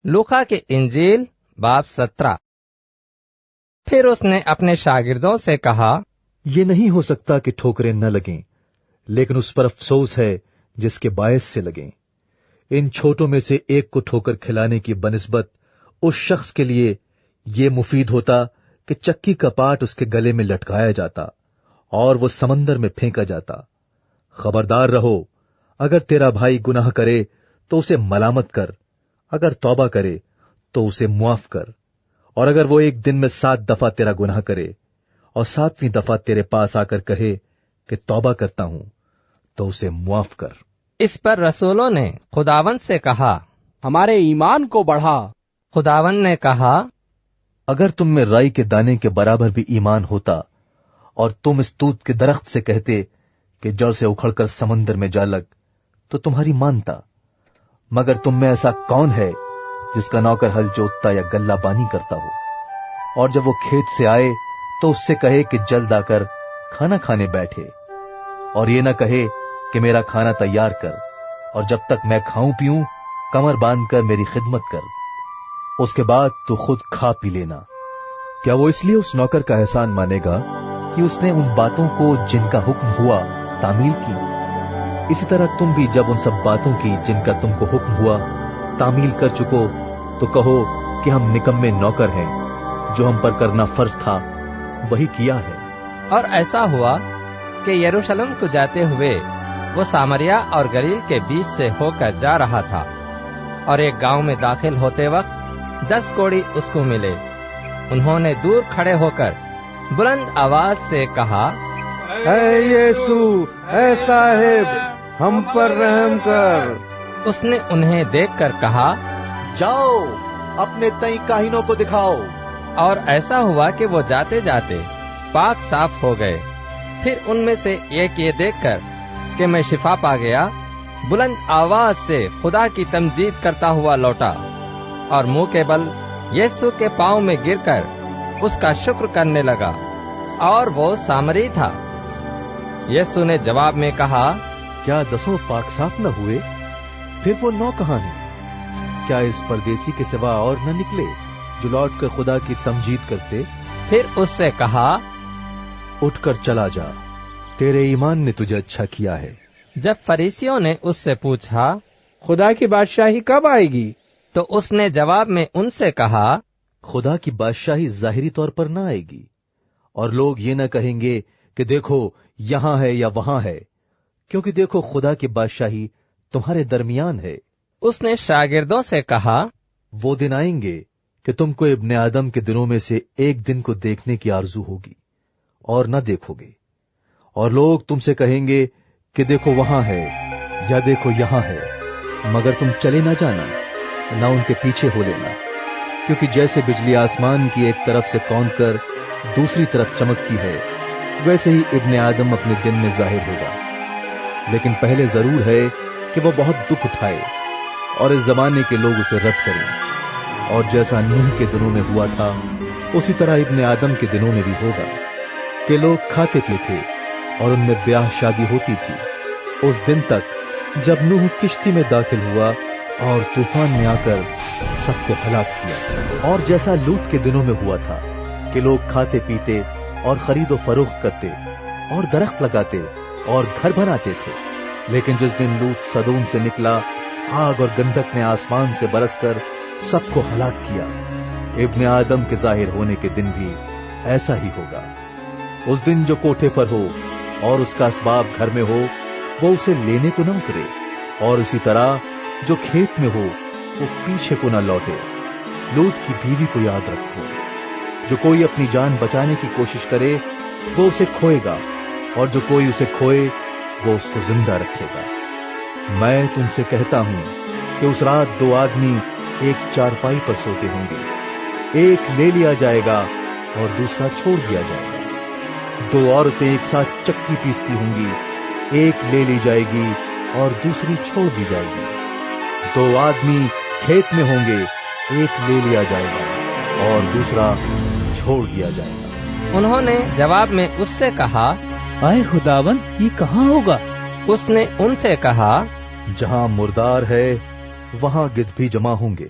लूका की इंजील बाब 17। फिर उसने अपने शागिर्दों से कहा, ये नहीं हो सकता कि ठोकरें न लगें, लेकिन उस पर अफसोस है जिसके बायस से लगें। इन छोटों में से एक को ठोकर खिलाने की बनिस्बत उस शख्स के लिए ये मुफीद होता कि चक्की का पाट उसके गले में लटकाया जाता और वो समंदर में फेंका जाता। खबरदार रहो, अगर तेरा भाई गुनाह करे तो उसे मलामत कर, अगर तौबा करे तो उसे मुआफ कर। और अगर वो एक दिन में 7 दफा तेरा गुनाह करे और 7वीं दफा तेरे पास आकर कहे कि तौबा करता हूं, तो उसे मुआफ कर। इस पर रसूलों ने खुदावंद से कहा, हमारे ईमान को बढ़ा। खुदावंद ने कहा, अगर तुम में राई के दाने के बराबर भी ईमान होता और तुम इस तूत के दरख्त से कहते कि जड़ से उखड़कर समंदर में जा लग, तो तुम्हारी मानता। मगर तुम में ऐसा कौन है जिसका नौकर हल जोतता या गल्ला बानी करता हो, और जब वो खेत से आए तो उससे कहे कि जल्द आकर खाना खाने बैठे, और ये ना कहे कि मेरा खाना तैयार कर, और जब तक मैं खाऊं पीऊं कमर बांधकर मेरी खिदमत कर, उसके बाद तू खुद खा पी लेना। क्या वो इसलिए उस नौकर का एहसान मानेगा कि उसने उन बातों को जिनका हुक्म हुआ तामील की? इसी तरह तुम भी जब उन सब बातों की जिनका तुमको हुक्म हुआ तामील कर चुको, तो कहो कि हम निकम्मे नौकर हैं, जो हम पर करना फर्ज था वही किया है। और ऐसा हुआ कि यरूशलेम को जाते हुए वो सामरिया और गलील के बीच से होकर जा रहा था, और एक गांव में दाखिल होते वक्त 10 कोढ़ी उसको मिले। उन्होंने दूर खड़े होकर बुलंद आवाज से कहा, ऐ यीशु, ऐ साहिब, हम पर रहम कर। उसने उन्हें देखकर कहा, जाओ अपने तई काहिनों को दिखाओ। और ऐसा हुआ कि वो जाते जाते पाक साफ हो गए। फिर उनमें से एक ये देखकर कि मैं शिफा पा गया, बुलंद आवाज से खुदा की तमजीद करता हुआ लौटा और मुंह के बल यीशु के पांव में गिरकर उसका शुक्र करने लगा, और वो सामरी था। यीशु ने जवाब में कहा, क्या 10 पाक साफ न हुए? फिर वो 9 कहां हैं? क्या इस परदेसी के सिवा और न निकले जो लौट कर खुदा की तमजीद करते? फिर उससे कहा, उठकर चला जा, तेरे ईमान ने तुझे अच्छा किया है। जब फरीसियों ने उससे पूछा, खुदा की बादशाही कब आएगी? तो उसने जवाब में उनसे कहा, खुदा की बादशाही जाहिरी तौर पर न आएगी, और लोग ये न कहेंगे कि देखो यहां है या वहां है, क्योंकि देखो खुदा की बादशाही तुम्हारे दरमियान है। उसने शागिर्दों से कहा, वो दिन आएंगे कि तुमको इब्ने आदम के दिनों में से एक दिन को देखने की आरजू होगी और न देखोगे, और लोग तुमसे कहेंगे कि देखो वहां है या देखो यहां है, मगर तुम चले ना जाना, ना उनके पीछे हो लेना। क्योंकि जैसे बिजली आसमान की एक तरफ से कौंध कर दूसरी तरफ चमकती है, वैसे ही इब्ने आदम अपने दिन में जाहिर होगा। लेकिन पहले जरूर है कि वो बहुत दुख उठाए और इस जमाने के लोग उसे रद्द करें। और जैसा नूह के दिनों में हुआ था, उसी तरह इब्ने आदम के दिनों में भी होगा कि लोग खाते पीते और उनमें ब्याह शादी होती थी, उस दिन तक जब नूह किश्ती में दाखिल हुआ और तूफान में आकर सबको हलाक किया। और जैसा लूत के दिनों में हुआ था कि लोग खाते पीते और खरीदो फरोख्त करते और दरख्त लगाते और घर बनाते थे। लेकिन जिस दिन लूत सदोम से निकला, आग और गंधक ने आसमान से बरसकर सबको हलाक किया। इब्ने आदम के जाहिर होने के दिन भी ऐसा ही होगा। उस दिन जो कोठे पर हो और उसका असबाब घर में हो, वो उसे लेने को न उतरे, और उसी तरह जो खेत में हो वो पीछे को न लौटे। लूत की बीवी को याद रखो, जो कोई अपनी जान बचाने की कोशिश करे वो उसे खोएगा, और जो कोई उसे खोए वो उसको जिंदा रखेगा। मैं तुमसे कहता हूं कि उस रात 2 आदमी एक चारपाई पर सोते होंगे, एक ले लिया जाएगा और दूसरा छोड़ दिया जाएगा। 2 औरतें एक साथ चक्की पीसती होंगी, एक ले ली जाएगी और दूसरी छोड़ दी जाएगी। 2 आदमी खेत में होंगे, एक ले लिया जाएगा और दूसरा छोड़ दिया जाएगा। उन्होंने जवाब में उससे कहा, आए खुदावन, ये कहाँ होगा? उसने उनसे कहा, जहां मुर्दार है वहां गिद्ध भी जमा होंगे।